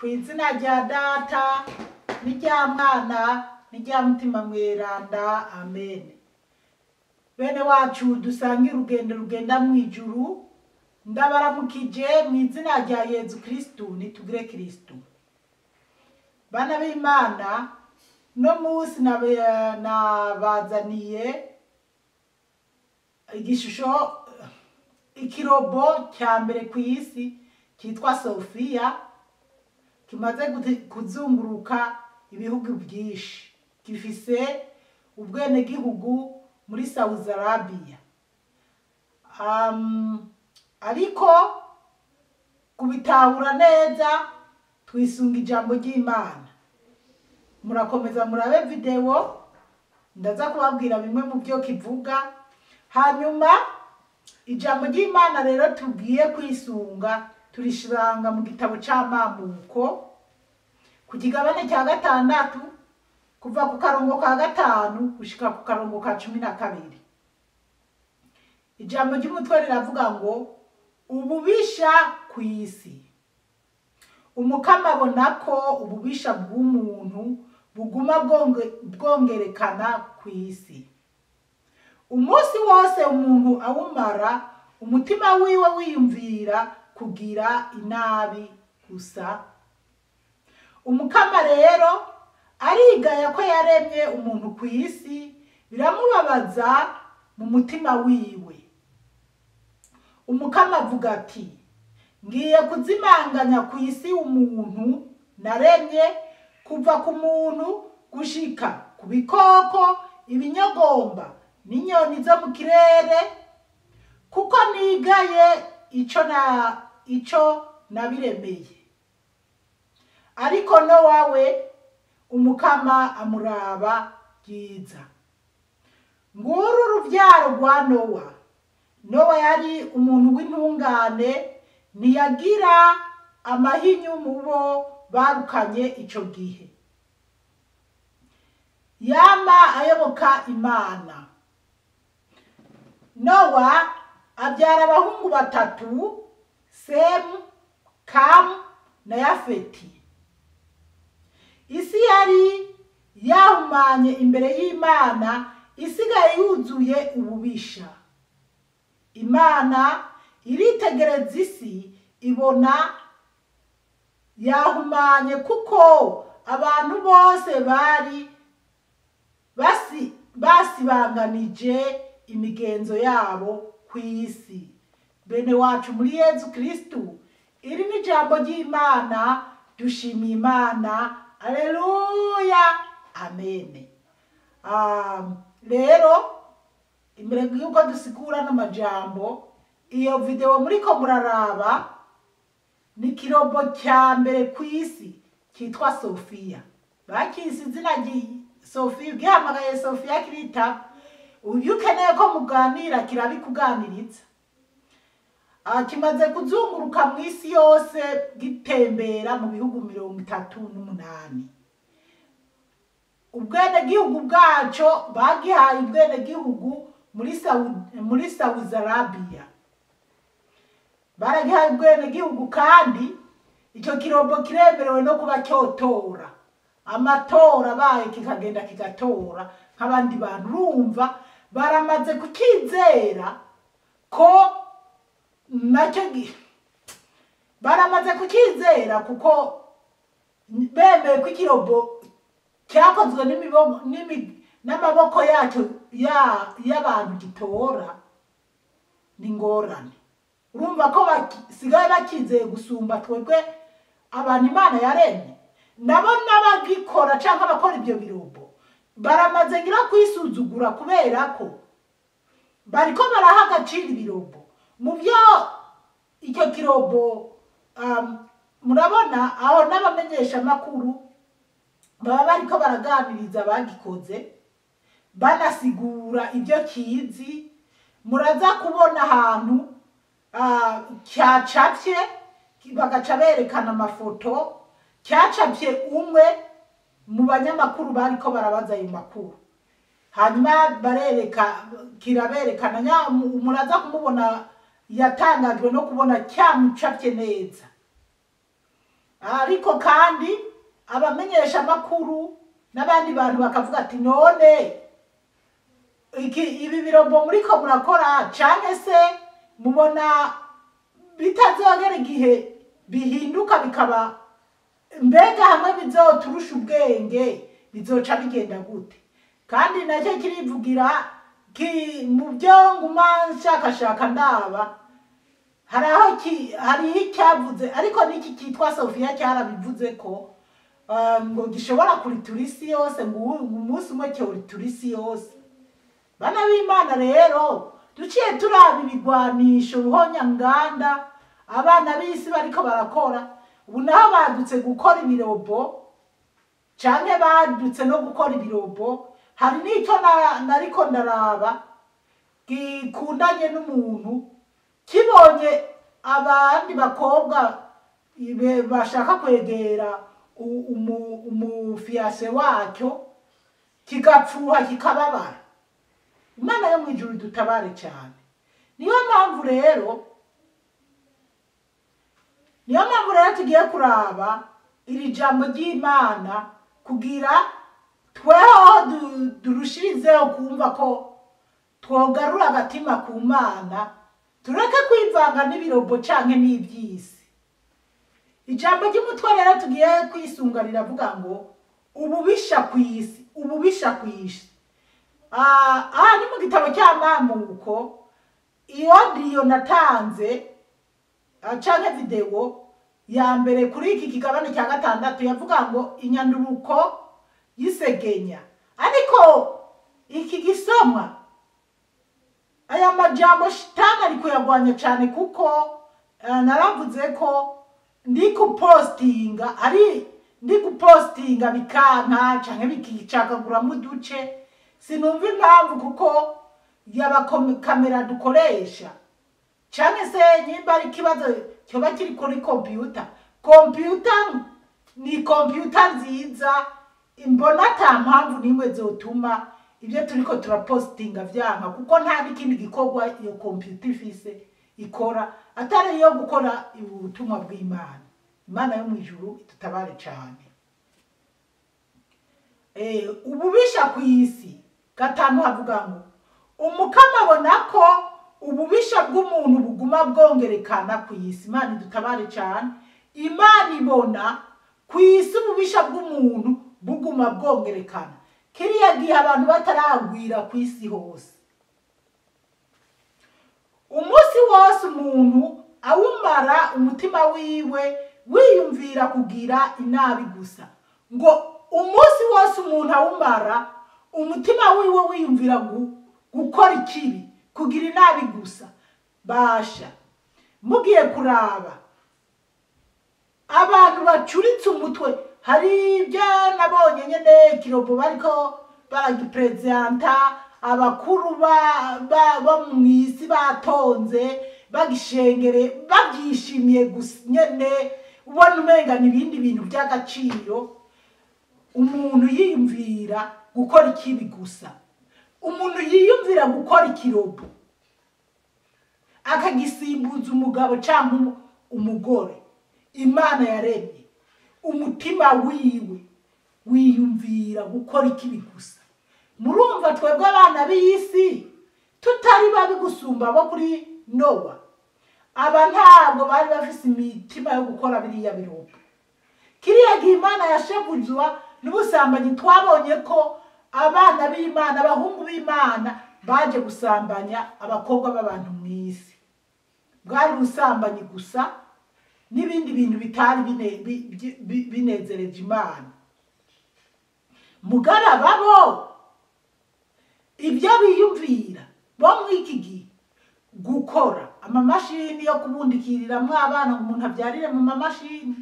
Kw'izina rya Data n'irya Mwana n'irya Mutima Mweranda, amen. Bene wacu dusangira urugendo rugenda mw'ijuru, ndabaramukije mw'izina rya Yezu Kristu, nitugire Kristu. Bana b'Imana, no musi nabazaniye igishusho ikirobo cya mbere kw'isi cyitwa Sofiya, kimaze kuzunguruka ibihugu byinshi, gifise ubwenegihugu muri Saudi Arabia. Ariko kubitahura neza twisunga ijambo ry'Imana. Murakomeza murabe video, ndaza kubabwira bimwe mu byo kivuga. Hanyuma ijambo ry'Imana rero tugiye kwisunga turishiranga mu gitabo c'Amamuko ku kigabane cya 6 kuva ku karongo ka 5 gushika ku karongo ka 12. Ijambo ry'umutwe riravuga ngo ububisha kw'isi. Umukama abona ko ububisha bw'umuntu buguma bwongerekana kw'isi. Umunsi wose umuntu awumara umutima wiwe wiyumvira kugira inabi gusa. Umukama rero arigaya ko yaremye umuntu kw'isi, biramubabaza mu mutima wiwe. Umukama avuga ati, ngiye kuzimanganya kw'isi umuntu naremye, kuva ku muntu gushika ku bikoko, ibinyogomba n'inyoni zo mu kirere, kuko nigaye ico nabiremeye. Ariko Nowawe umukama amuraba byiza. Nguru uruvyaro rwa Nowa. Nowa yari umuntu w'intungane, ntiyagira amahinyu mu bo barukanye ico gihe. Yama ayoboka Imana. Nowa abyara abahungu 3, Semu, Kamu na Yafeti. Isi yari yahumanye imbere y'Imana, isigaye yuzuye ububisha. Imana iritegereza isi, ibona yahumanye kuko abantu bose bari basibanganije imigenzo yabo kw'isi. Bene wacu muri Yezu Kristu, iri ni ijambo ry'Imana, dushimiye Imana. Aleluya, amen. Rero imbere yuko dusigura n'amajambo, iyo video muriko muraraba ni kirobo cya mbere kw'isi cyitwa Sofiya. Bakise izina Sofiya, gihamagaye Sofiya kirita. Uyu ukeneye ko muganira kirabikuganiriza. Kimaze kuzunguruka mu isi yose gitembera mu bihugu 38. Ubwenegihugu bwaco bagihaye ubwenegihugu muri Saudi Arabia. Baragihaye ubwenegihugu kandi icyo kirobo kiremerewe no kuba cyotora. Amatora baye kikagenda kigatora nk'abandi bantu. Urumva baramaze kukizera ko nacyo baramaze kukizera kuko bemeye ko ikirobo cyakozwe n'amaboko yacyo y'abantu gitora n'ingorane. Urumva ko basigaye bakizeye gusumba twebwe abantu Imana yaremye. Nabo n'abagikora cyangwa abakora ibyo birobo baramaze ngira kwisuzugura, kubera ko bariko baraha agaciro ibirobo. Mu byo icyo kirobo murabona aho n'abamenyesha amakuru baba bariko baraganiriza bagikoze, banasigura ibyo kizi. Muraza kubona ahantu cyacapye, bagaca berekana amafoto. Cyacapye umwe mu banyamakuru bariko barabaza ayo makuru, hanyuma kiraberekana. Muraza kumubona yatangajwe no kubona cyamucapye neza. ariko kandi abamenyesha amakuru n'abandi bantu bakavuga ati none ibi birombo muriko murakora canke se mubona bitazogera igihe bihinduka bikaba mbega hamwe bizoturusha ubwenge bizoca bigenda gute? Kandi nacyo kirivugira mu byo nguma nshakashaka ndaba hariho icyavuze ariko n'iki cyitwa Sofiya cyarabivuze ko ngo gishobora kuritura isi yose, ngo umunsi umwe cyoritura isi yose. Bana b'Imana rero duciye turaba ibigwanisho ruhonyanganda abana b'isi bariko barakora, ubu naho badutse gukora ibirobo canke badutse no gukora ibirobo. Hari n'icyo nariko ndaraba gikundanye n'umuntu kibonye abandi bakobwa bashaka kwegera umufiyase wacyo kigapfuha kikababara. Imana yo mwijuru dutabare cyane. Niyo mpamvu rero tugiye kuraba iri jambo ry'Imana kugira tweho durushirizeho kumva ko twogarura agatima ku Mana, tureke kwivanga n'ibirobo canke n'ibyisi. Ijambo ry'umutwe rero tugiye kwisunganira avuga ngo ububisha kw'isi, ububisha kw'isi. Ni mu gitabo cy'Amamuko, iyo audio natanze canke video ya mbere kuri iki kigabane cya 6 yavuga ngo inyanduruko yisegenya. Ariko iki gisomwa aya majambo shitani ariko yagwanya cyane kuko naravuze ko ndi gupostinga bikanka canke bikicakagura mu duce. Sinumva impamvu kuko yaba kamera dukoresha canke se nyimba ari kibazo cyoba kiri kuri computer ni computer nziza, imbona ata mpamvu nimwe zotuma ibyo turiko turapostinga vyanka, kuko nta bikindi gikorwa iyo computer ifise ikora atari iyo gukora ubutumwa bw'Imana. Imana yo mwijuru itutabare cyane. Ububisha kw'isi 5 havuga ngo umukama abona ko ububisha bw'umuntu buguma bwongerekana kw'isi. Imana idutabare cyane. Imana ibona kw'isi ububisha bw'umuntu buguma bwongerekana. Kiriya gihe abantu bataragwira kw'isi hose, umunsi wose umuntu awumara umutima wiwe wiyumvira kugira inabi gusa. Ngo umunsi wose umuntu awumara umutima wiwe wiyumvira gukora ikibi, kugira inabi gusa. Basha mugiye kuraba abantu bacuritse umutwe, hari ibyo nabonye nyene kirobo bariko baragipresenta abakuru ba mwisi batonze bagishengere babyishimiye gusa nyene, ubona umenga n'ibindi bintu by'agaciro. Umuntu yiyumvira gukora ikibi gusa, umuntu yiyumvira gukora ikirobo akagisimbuza umugabo cyangwa umugore Imana yaremye, umutima wiwe wiyumvira gukora ikibi gusa. Murumva twebwe abana b'isi tutari babi gusumba abo kuri Nowa, aba ntabwo bari bafise imitima yo gukora biriya birobo. Kiriya gihe Imana yashebuzwa n'ubusambanyi, twabonye ko abana b'Imana, abahungu b'Imana baje gusambanya abakobwa b'abantu mw'isi. Bwari ubusambanyi gusa n'ibindi bintu bitari binezereje Imana. Mugara babo ibyo biyumvira bo mw'iki gihe gukora amamashini yo kubundikiriramwo abana ngo umuntu abyarire mu mamashini,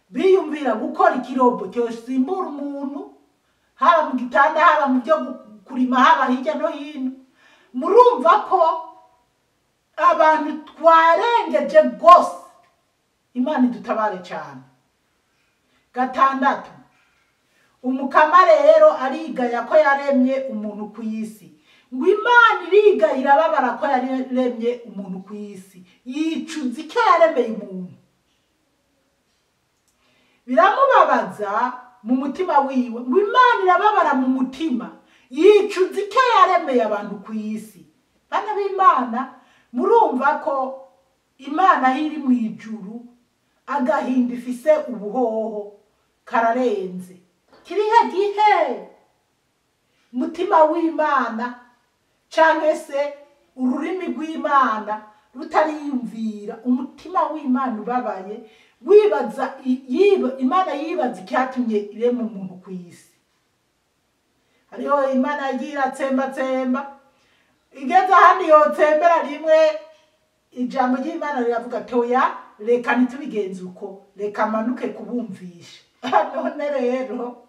biyumvira gukora ikirobo cyosimbura umuntu, haba mu gitanda, haba mu byo kurima, haba hirya no hino. Murumva ko abantu twarengeje gose. Imana idutabare cyane. 6 umukama rero arigaya ko yaremye umuntu ku isi. Ngo Imana iriga irababara ko yaremye umuntu ku isi, yicuza icyo yaremeye umuntu. biramubabaza mu mutima wiwe ngo Imana irababara mu mutima yicuza icyo yaremeye abantu ku isi. Bana b'Imana, murumva ko Imana iri mu ijuru agahinda ifise ubuhoho kararenze. Kirihe gihe mutima w'Imana canke se ururimi rw'Imana rutariyumvira umutima w'Imana ubabaye wibaza Imana yibaza icyatumye irema umuntu ku isi. Hariho Imana yagira tsemba igeze ahandi yotsembera rimwe ijambo ry'Imana riravuga toya reka ntitubigenze uko reka amanuke kubumvisha. None rero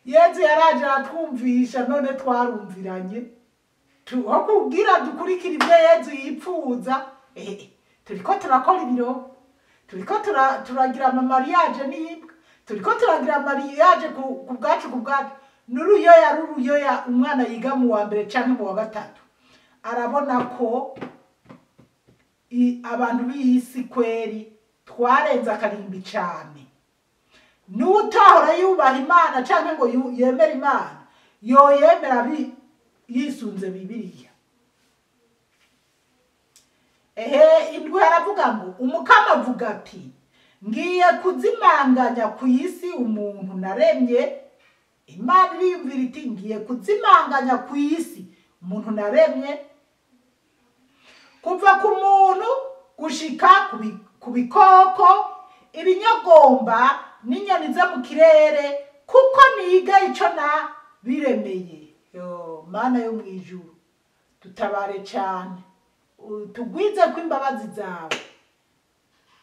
Yesu yaraje aratwumvisha none twarumviranye aho kugira dukurikira ibyo Yesu yipfuza. Turiko turakora ibiro, turiko turagira amamariyaje n'imbwa, turiko turagira amariyaje ku bwacu n'uruyoya umwana yiga mu wa mbere canke mu wa gatatu arabona ko abantu b'isi kweri twarenze akarimbi cane. N'utahora yubaha Imana canke ngo yemera Imana yoyemera yisunze Bibiliya. Indwi aravuga ngo Umukama avuga ati ngiye kuzimanganya ku isi umuntu naremye. Imana iriyumvira iti ngiye kuzimanganya ku isi umuntu naremye, kuva ku muntu gushika ku bikoko, ibinyagomba n'inyoni zo mu kirere, kuko niga ico na biremeye. Mana yo mwijuru tutabare cyane, tugwize ko imbabazi zawe.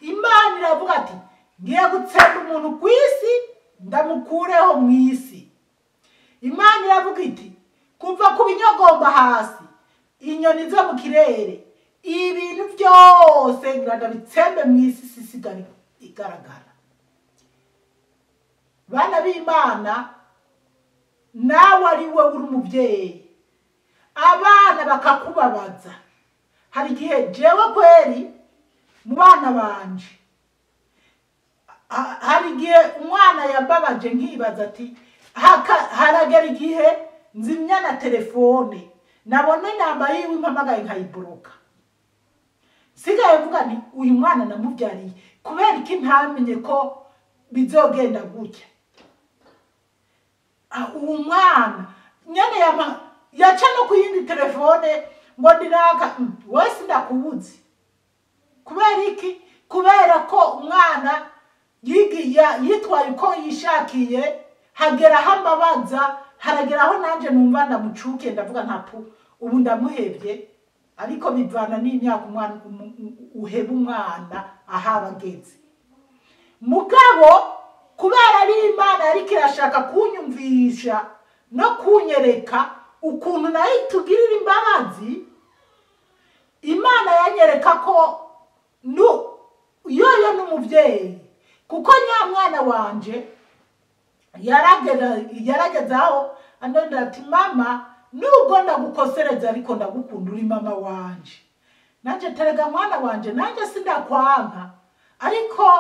Imana iravuga ati ngiye gutsemba umuntu ku isi ndamukureho mu isi. Imana iravuga iti kuva ku binyagomba hasi, inyoni zo mu kirere, ibintu byose ndabitsembe mu isi sisigara igaragara. Bana b'Imana, nawe ari we uri umubyeyi abana bakakubabaza. Hari igihe jewe kweri mu bana banje hari igihe umwana yambabaje nkibaza ati haragera igihe nzimya na telefone nabone namba yiwe impamagaye nkayiboroka. Sigaye vuga nti uyu mwana namubyariye kubera iki ntamenye ko bizogenda gutya. Umwana nyene yaca no kuyindi telefone ngo ndiraka wese ndakubuzi. Kubera iki? Kubera ko umwana yitwaye uko yishakiye, hagera hamabaza, haragera aho nanje numva ndamucuke ndavuga ntapu ubu ndamuhebye. Ariko bivana n'imyaka umwana uheba umwana ahabageze. Mugabo kubera ari Imana yari kirashaka kunyumvisha no kunyereka ukuntu nayo tugirira imbabazi, Imana yanyereka ko yoyo n'umuvyeyi, kuko nyamwana wanje yaragezaho andonda ati mama nubwo ndagukosereza ariko ndagukunda uri mama wanje. Nanje terega mwana wanje nanje sindakwanka, ariko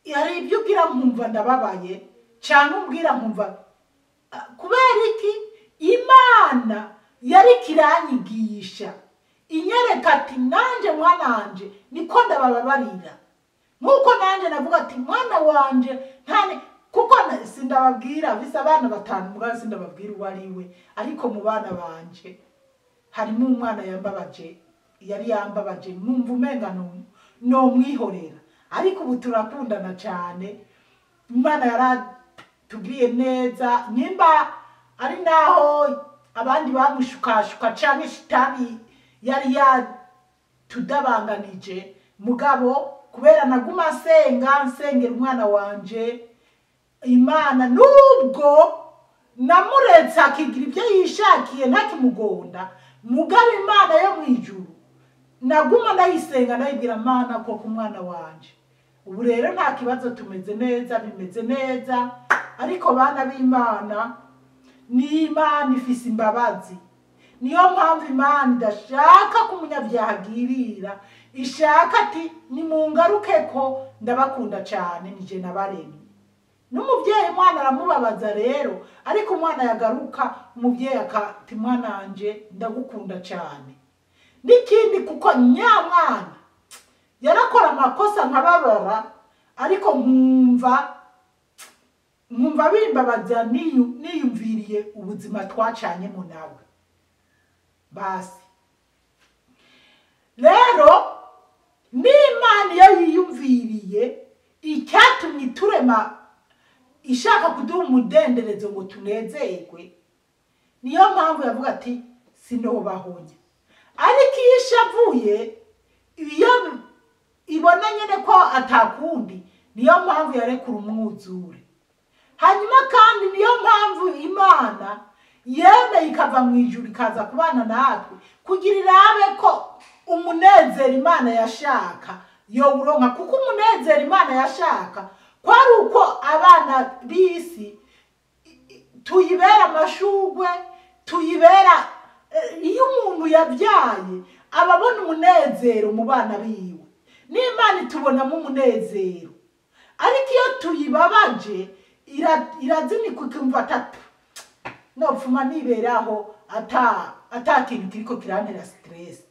yari ibyo ugira nkumva ndababaye cyangwa umbwira nkumva. Kubera iki? Imana yari kiranyigisha inyereka ati nanje mwana wanje niko ndababarira, nkuko nanje navuga ati mwana wanje ntane, kuko sindababwira bisa abana batanu mugazi sindababwira uwo ari we, ariko mu bana banje harimo umwana yambabaje, yari yambabaje numva umenga no mwihorera, ariko ubu turakundana cyane. Imana yaratubwiye neza, nimba ari naho abandi bamushukashuka canke shitani yari yatudabanganije, mugabo kubera naguma nsengera umwana wanje, Imana nubwo namuretse akigira ibyo yishakiye ntakimugonda, mugabo Imana yo mwijuru naguma ndayisenga ndayibwira Mana ko ku mwana wanje. Ubu rero nta kibazo, tumeze neza, bimeze neza. Ariko bana b'Imana, ni Imana ifise imbabazi. Niyo mpamvu Imana idashaka ko umunyabyaha agirira, ishaka ati nimungaruke ko ndabakunda cyane nije nabaremye. N'umuvyeyi umwana aramubabaza rero, ariko umwana yagaruka umuvyeyi akati mwana wanje ndagukunda cyane. N'ikindi kuko nyamwana yarakora amakosa nkababara, ariko nkumva bimbabaza niyumviriye ubuzima twacanyemo nawe. Basi rero n'Imana iyo yiyumviriye icyatumye iturema ishaka kuduha umudenderezo ngo tunezerwe, niyo mpamvu yavuga ati sinobahonya. Ariko iyo ishavuye, iyo ibona nyene ko atakundi, niyo mpamvu yarekura umwuzure. Hanyuma kandi niyo mpamvu Imana yemeye ikava mu ijuru ikaza kubana natwe, kugira irabe ko umunezero Imana yashaka yowuronka. Kuko umunezero Imana yashaka kwari uko abana b'isi tuyibera amashugwe, tuyibera iyo umuntu yabyaye ababona umunezero mu bana biwe, n'Imana itubonamo umunezero. Ariko iyo tuyibabaje irazinika ikumva atatu nopfuma niberaho ata kintu kiriko kirantera stress.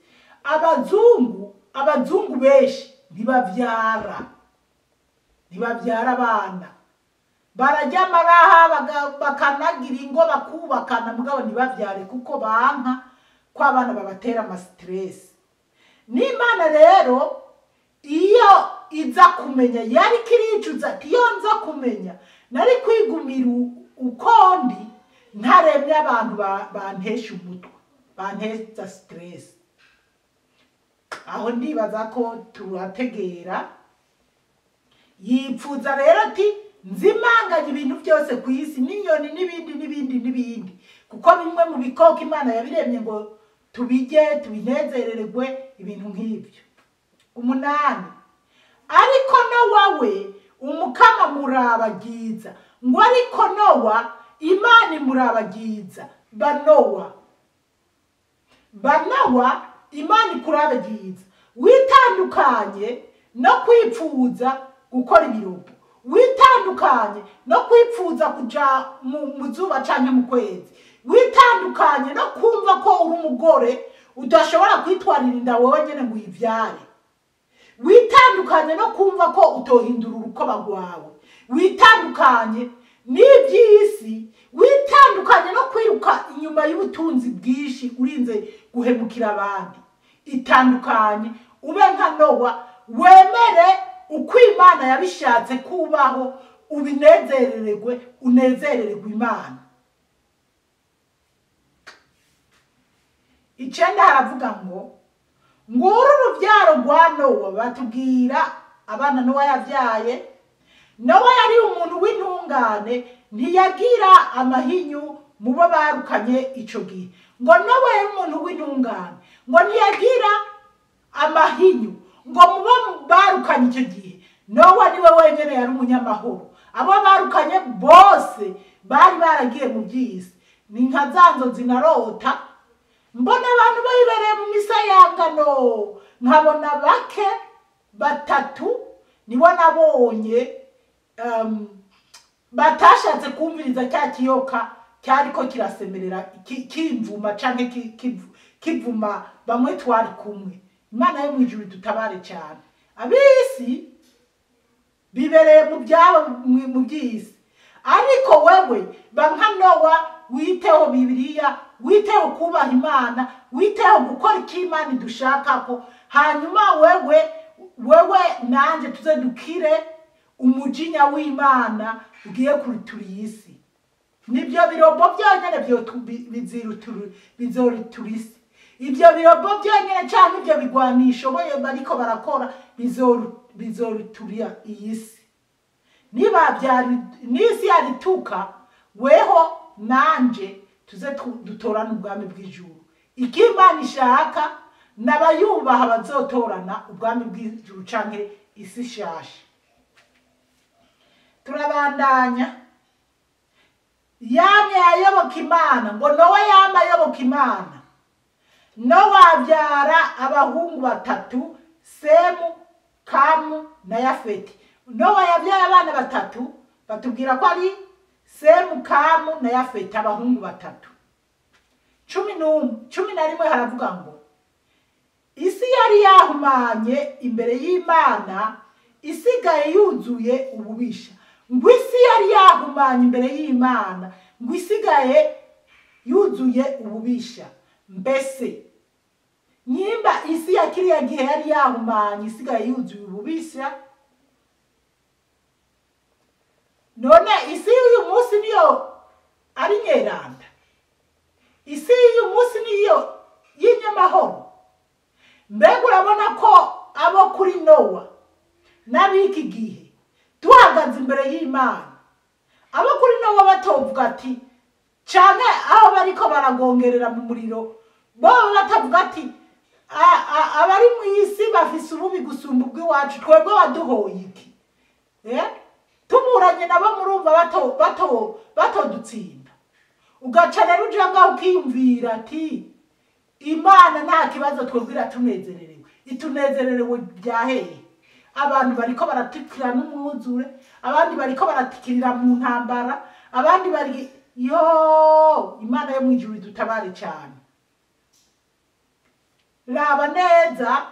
Abazungu benshi ntibavyara abana, barajya amaraha bakanagira ingo bakubakana, mugabo ntibavyare kuko banka ko abana babatera ama stress. N'Imana rero iyo iza kumenya yari kiricuza ati iyo nza kumenya nari kwigumira ukondi ntaremye abantu bantesha umutwe, banteza stress. Aho ndibaza ko turategera. Yipfuza rero ati nzimanganye ibintu byose ku isi, n'inyoni n'ibindi, kuko bimwe mu bikoko Imana yabiremye ngo tubijye tubinezererwe, ibintu nk'ibyo. 8 ariko Nowa we umukama murabagiza, ngo ariko Nowa Imana murabagiza. Banowa Imana ikurabagiza, witandukanye no kwipfuza gukora ibirobo, witandukanye no kwipfuza kuja mu zuba canke mu kwezi, witandukanye no kumva ko uri umugore udashobora kwitwarira inda wowe nyene ngo uyivyare, witandukanye no kumva ko utohindura urukoba rwawe, witandukanye n'iby'isi, witandukanye no kwiruka inyuma y'ubutunzi bwinshi urinze guhemukira abandi. Itandukanye ube nka Nowa, wemere uko Imana yabishatse kubaho, unezerererwe Imana. 9 haravuga ngo nguru urubyaro rwa Nowa, batubwira abana Nowa yabyaye. Nowa yari umuntu w'intungane, ntiyagira amahinyu mubo barukanye ico gihe. Ngo Nowa yari umuntu w'intungane, ngo ntiyagira amahinyu ngo mubo barukanye icyo gihe. Nowa niwe wenyene yari umunyamahoro, abo barukanye bose bari baragiye mu by'isi. Ni nka zanzo zinarota, mbona abantu bayibereye mu misayangano, nkabona bake batatu nibo nabonye batashatse kumviriza cya kiyoka cyariko kirasemerera kimvuma canke kivuma bamwe twari kumwe. Imana yo mwijuru dutabare cyane. Abisi bibereye mu byabo mu by'isi, ariko wewe banka Nowa witeho Bibiliya, witeho kubaha Imana, witeho gukora icyo Imana idushakako. Hanyuma wewe nanje tuze dukire umujinya w'Imana ugiye kurutura isi. Nibyo birobo byonyene bizoriturisi. Ibyo birobo byonyene cyane ibyo bigwanisho boye bariko barakora bizoruturira iyisi. Niba byari nisi yarituka, weho nanje tuze dutorana ubwami bw'ijuru. Ikimana ishaka n'abayubaha bazotorana ubwami bw'ijuru canke isi shasha. Turabandanya. Yamye ayoboka Imana, ngo Nowa yama ayoboka Imana. Nowa abyara abahungu 3, Semu, Kamu na Yafeti. Nowa yabyaye abana batatu, batubwira ko ari Semu, Kamu na Yafeti, abahungu batatu. 11 haravuga ngo isi yari yahumanye imbere y'Imana, isigaye yuzuye ububisha. Ngo isi yari yahumanye imbere y'Imana, ngo isigaye yuzuye ububisha. Mbese nyimba isi ya kiriya gihe yari yahumanye isigaye yuzuye ububisha, none isi y'uyu munsi niyo ari nyeranda? Isi y'uyu munsi niyo y'inyamahoro? Mbega urabona ko abo kuri Nowa n'abiki gihe tuhagaze imbere y'Imana, abo kuri Nowa batovuga ati canke aho bariko baragongerera mu muriro bo batavuga ati abari mu isi bafise ububi gusumba ubw'iwacu, twebwe waduhoye iki? Tuburanye nabo murumva batodutsinda. Ugaca rero uje ngaho ukiyumvira ati Imana nta kibazo twebwe iratunezererewe. Itunezererewe byahehe? Abantu bariko baratikira n'umwuzure, abandi bariko baratikirira mu ntambara, abandi bari Imana yo mwijuru dutabare cyane. Raba neza,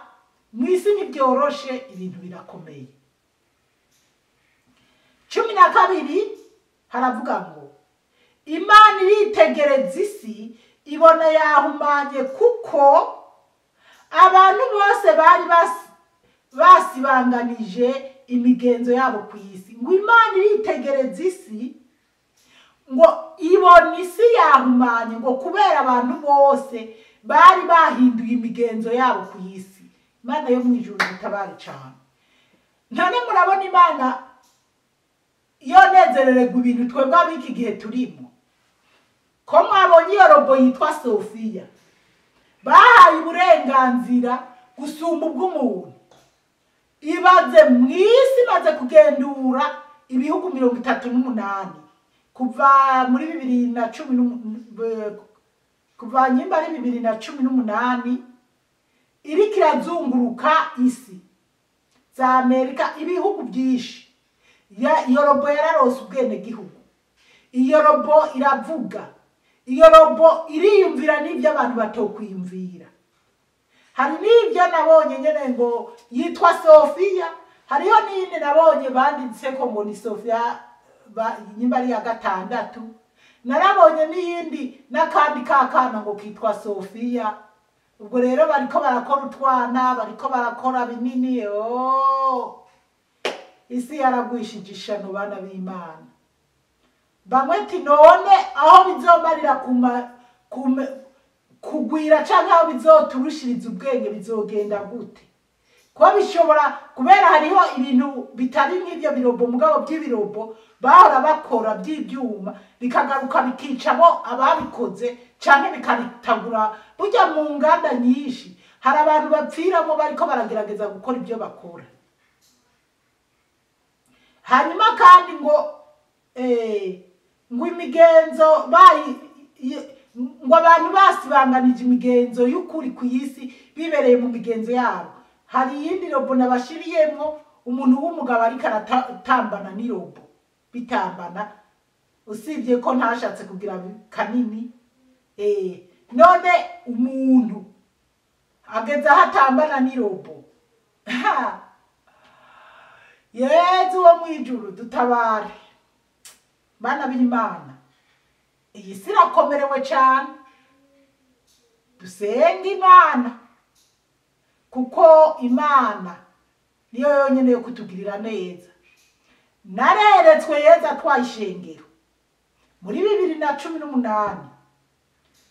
mwisi ntibyoroshe, ibintu birakomeye. 12 haravuga ngo Imana iritegereza isi ibona yahumanye kuko abantu bose bari basibanganije imigenzo yabo ku isi. Ngo Imana iritegereza isi ngo ibona isi yahumanye ngo kubera abantu bose bari bahinduye imigenzo yabo ku isi. Imana yo mwijuru dutabare cyane. None murabona Imana iyo nezerererwa ibintu twebwe abiki gihe turimo. Ko mwabonye iyo robo yitwa Sofiya bahaye uburenganzira gusumba ubw'umuntu. Ibaze mwisi maze kugendura ibihugu 38 kuva muri 2010, kuva nyimba ari 2018 iri kirazunguruka isi za Amerika, ibihugu byinshi. Iyo robo yararose ubwene gihugu. Iyo robo iravuga. Iyo robo iriyumvira n'ibyo abantu batokwiyumvira. Hari n'ibyo nabonye nyene ngo yitwa Sofiya, hariho n'indi nabonye banditse ko ngo ni Sofiya nyimba ari ya 6. Narabonye n'iyindi n'akandi kakana ngo kitwa Sofiya. Ubwo rero bariko barakora utwana, bariko barakora binini. Isi yaragwishije ishano bana b'Imana. Bamwe ati none aho bizomarira kugwira canke aho bizoturushiriza ubwenge bizogenda gute? Ko bishobora kubera hariho ibintu bitari nk'ibyo birobo, mugabo by'ibirobo bahora bakora by'ibyuma bikagaruka bikicamo ababikoze canke bikaritagura. Burya mu nganda nyinshi hari abantu bapfiramo bariko baragerageza gukora ibyo bakora. Hanyuma kandi ngo imigenzo ngo abantu basibanganije imigenzo y'ukuri ku isi bibereye mu migenzo yabo. Hari yindi robo nabashiriyemo umuntu w'umugabo ariko aratambana n'irobo bitambana, usibye ko ntashatse kugira kanini. None umuntu ageze aho atambana n'irobo. Yezu wo mwijuru dutabare bana b'Imana. Iyi si irakomerewe cyane. Dusenge Imana kuko Imana niyo yonyene yo kutugirira neza. Nareretswe Yezu atwaye ishengero muri 2018.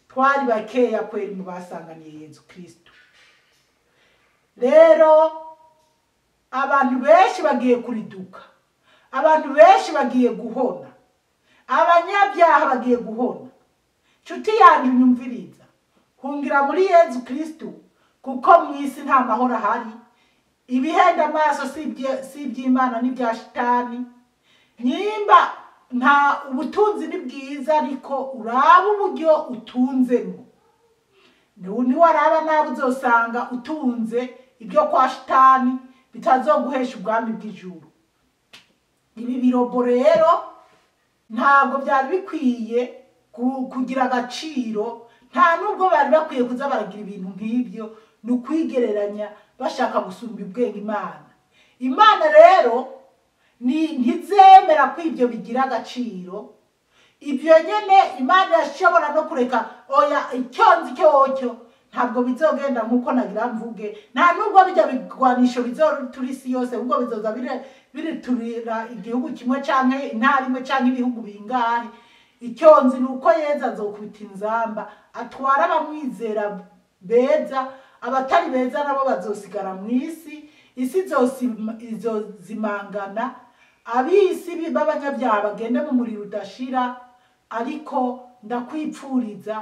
Twari bakeya kweri mu basanganiye Yezu Kristo. Rero abantu benshi bagiye kuriduka, abantu benshi bagiye guhona, abanyabyaha bagiye guhona. Nshuti yanjye unyumviriza, hungira muri Yezu Kristo kuko mu isi nta mahoro ahari. Ibihenda amaso si iby'Imana n'ibya shitani. Nyimba nta ubutunzi ni bwiza, ariko uraba uburyo utunzemo. Ni waraba nawe uzosanga utunze ibyo kwa shitani bitazoguhesha ubwami bw'ijuru. Ibi birobo rero ntabwo byari bikwiye kugira agaciro, nta nubwo bari bakwiye kuza baragira ibintu nk'ibyo, ni ukwigereranya bashaka gusumba ubwenge Imana. Imana rero ntizemera ko ibyo bigira agaciro. Ibyo nyene Imana yashobora no kureka oya icyonzi cyocyo ntabwo bizogenda nkuko nagira mvuge, nta nubwo bijya bigwanisho bizotura isi yose, ubwo bizoza biriturira igihugu kimwe canke intara imwe canke ibihugu bingahe. Icyonzi nuko Yezu azokubita inzamba atwara abamwizera beza, abatari beza nabo bazosigara mu isi izozimangana, ab'isi b'abanyabyaha bagende mu muriro udashira. Ariko ndakwipfuriza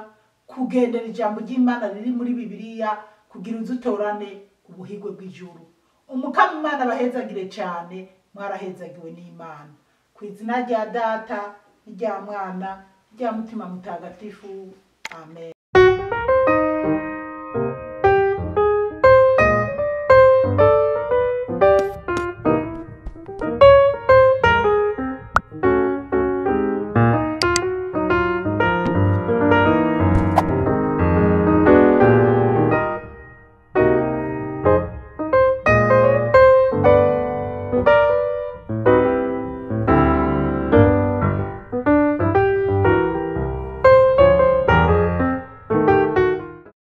kugendera ijambo ry'Imana riri muri Bibiliya kugira uzutorane ubuhigwe bw'ijuru. Umukama Imana abahezagire cyane, mwarahezagiwe n'Imana. Ku izina rya Data, rya Mwana, rya Mutima Mutagatifu. Amen.